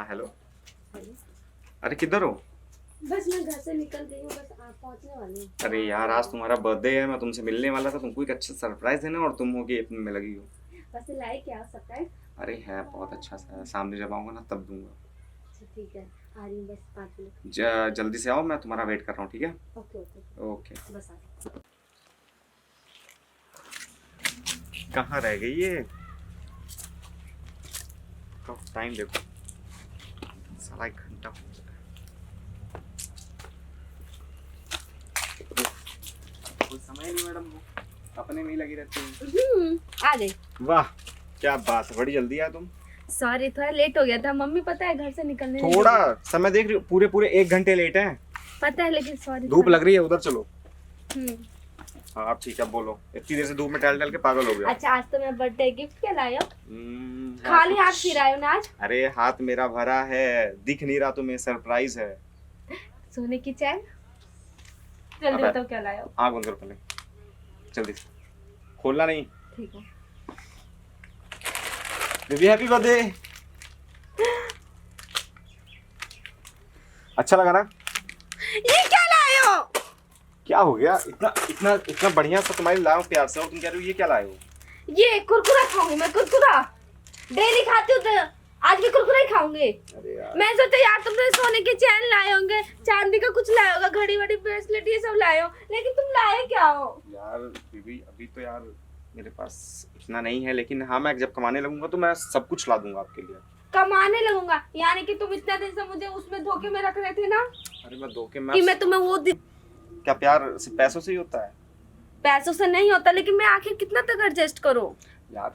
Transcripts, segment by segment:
हाँ hello. Hello. अरे किधर हो? बस मैं घर से निकल गई हूँ, बस आप पहुँचने वाली हूँ। अरे यार आज तुम्हारा बर्थडे है, मैं तुमसे मिलने वाला था, तुमको एक अच्छा सरप्राइज देना और तुम हो कि अपने में लगी हो। बस लाए क्या सरप्राइज? अरे है बहुत अच्छा सा है, सामने जब आऊंगा ना तब दूंगा। अच्छा ठीक है, आ रही हूँ बस 5 मिनट। जल्दी से आओ, मैं तुम्हारा वेट कर रहा हूँ, ठीक है? Okay okay okay. बस आ रही हूँ। कहाँ रह गई ये? टाइम देखो, सारा 1 घंटा हो गया। कोई समय नहीं मैडम, वो अपने में ही लगी रहती है। आ गई। वाह क्या बात है, बड़ी जल्दी आया तुम। सॉरी थोड़ा लेट हो गया था, मम्मी पता है घर से निकलने नहीं थोड़ा देगी। समय देख रही हो, पूरे पूरे 1 घंटे लेट है। पता है लेकिन सॉरी। धूप लग रही है, उधर चलो। हम्म। हाँ आप ठीक है, बोलो। इतनी देर से धूप में टहल टहल के पागल हो गया। अच्छा आज तो मैं बर्थडे गिफ्ट क्या लाए हो? हाँ, खाली हाथ फिर आए हो ना आज? अरे हाथ मेरा भरा है, दिख नहीं रहा तुम्हें, सरप्राइज है। सोने की चैन। जल्दी अबे, बताओ क्या लाए हो? आँख बंद करो पहले, जल्दी से खोलना नहीं। ठीक है। Baby happy birthday. अच्छा लगा ना? ये क्या लाए हो? क्या हो गया, इतना इतना इतना बढ़िया सा तुम्हारे लाया हूं प्यार से, और तुम कह रहे हो ये क्या लाए हो? ये कुरकुरा खाऊंगी मैं, कुरकुरा डेली खाती हूँ तो आज भी कुरकुरा ही खाऊंगी। अरे यार मैं सोचा यार तुमने सोने के चैन लाए होंगे, चांदी का कुछ लाए होगा, घड़ी वड़ी ब्रेसलेट ये सब लाए हो, लेकिन तुम लाए क्या हो? यार बेबी अभी तो यार मेरे पास इतना नहीं है, लेकिन हाँ मैं जब कमाने लगूंगा तो मैं सब कुछ ला दूंगा आपके लिए। कमाने लगूंगा यानी कि तुम इतना दिन से मुझे उसमें धोखे में रख रहे थे ना अरे मैं धोखे कि मैं तुम्हें वो क्या प्यार सिर्फ पैसों से ही होता है? पैसों से नहीं होता, लेकिन मैं आखिर कितना तक एडजस्ट करूं? यार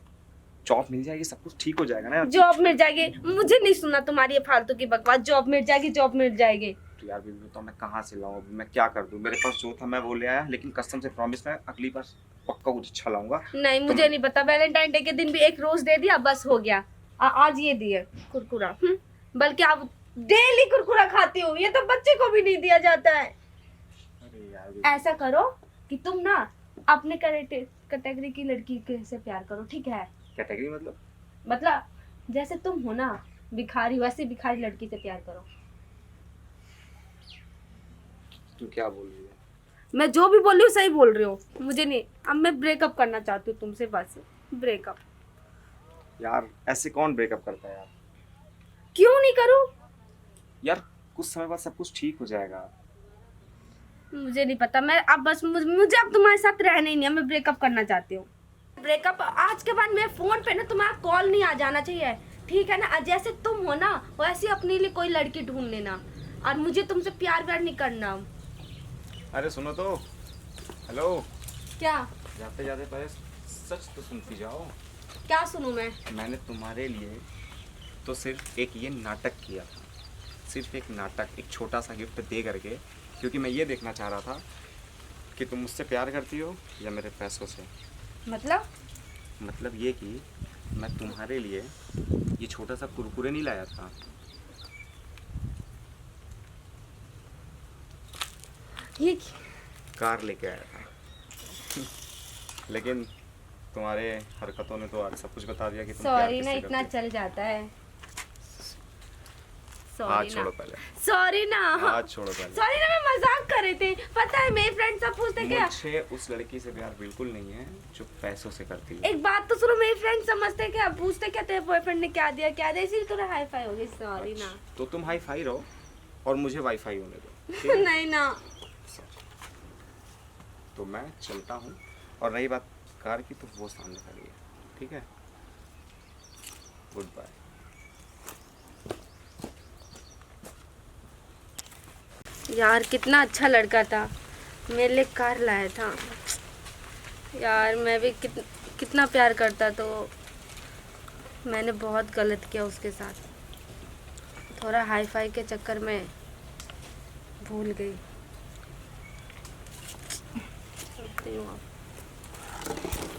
जॉब मिल जाएगी, सब कुछ ठीक हो जाएगा ना यार। जॉब मिल जाएगी? मुझे नहीं सुनना तुम्हारी ये फालतू की बकवास, जॉब मिल जाएगी जॉब मिल जाएगी। तो यार बेबी तो मैं कहाँ से लाऊं, अभी मैं क्या कर दूं? मेरे पास जो था मैं वो ले आया, लेकिन कसम से प्रॉमिस मैं अगली बार पक्का कुछ अच्छा लाऊंगा। नहीं मुझे नहीं पता, वैलेंटाइन डे के दिन भी एक रोज दे दिया बस हो गया। आज ये दिए कुरकुरा। बल्कि आप डेली कुरकुरा खाती हो, ये तो बच्चे को भी नहीं दिया जाता है। अरे यार ऐसा करो कि तुम ना अपने कैटेगरी की लड़की से प्यार करो, ठीक है? कैटेगरी मतलब जैसे तुम हो ना भिखारी, वैसे भिखारी लड़की से प्यार करो। तू क्या बोल रही है? मैं जो भी बोल रही हूँ सही बोल रही हूँ, मुझे नहीं। अब मैं ब्रेकअप करना चाहती हूँ तुमसे, बस ब्रेकअप। यार ऐसे कौन ब्रेकअप करता है यार? क्यों नहीं करूँ? यार कुछ समय बाद सब कुछ ठीक हो जाएगा। मुझे नहीं पता, मैं अब बस मुझे अब तुम्हारे साथ रहना ही नहीं है, मैं ब्रेकअप करना चाहती हूँ। ब्रेकअप आज के बाद मेरे फोन पे ना तुम्हारा कॉल नहीं आ जाना चाहिए, ठीक है ना? जैसे तुम हो ना वैसे अपने लिए कोई लड़की ढूंढ लेना, और मुझे तुमसे प्यार व्यार नहीं करना। अरे सुनो तो, हेलो। क्या? जाते जाते पहले सच तो सुनती जाओ। क्या सुनूं मैं? मैंने तुम्हारे लिए तो सिर्फ एक ये नाटक किया था, सिर्फ एक नाटक, एक छोटा सा गिफ्ट दे करके, क्योंकि मैं ये देखना चाह रहा था कि तुम मुझसे प्यार करती हो या मेरे पैसों से। मतलब ये कि मैं तुम्हारे लिए ये छोटा सा कुरकुरे नहीं लाया था। ये कार लेके आया था। लेकिन तुम्हारे हरकतों ने तो आज सब कुछ बता दिया कि तुम प्यार सॉरी ना, किससे इतना करती हो। चल जाता है। हाथ सॉरी छोड़ो ना, पहले, सॉरी ना, हाथ छोड़ो पहले। सॉरी ना, मैं मजाक कर रहे थे। पता है मेरे फ्रेंड सब पूछते क्या, मुझे उस लड़की से प्यार बिल्कुल नहीं है जो पैसों से करती है। एक बात तो सुनो, मेरे फ्रेंड समझते क्या, पूछते क्या तेरे बॉयफ्रेंड ने क्या दिया क्या दिया, इसीलिए थोड़ा हाई फाई हो गई। सॉरी ना। तो तुम हाई फाई रहो और मुझे वाईफाई होने दो, ठीक है? नहीं ना। तो मैं चलता हूँ, और रही बात कार की तो वो सामने खड़ी है, ठीक है? Goodbye. यार कितना अच्छा लड़का था, मेरे लिए कार लाया था। यार मैं भी कितना प्यार करता, तो मैंने बहुत गलत किया उसके साथ। थोड़ा हाई फाई के चक्कर में भूल गई।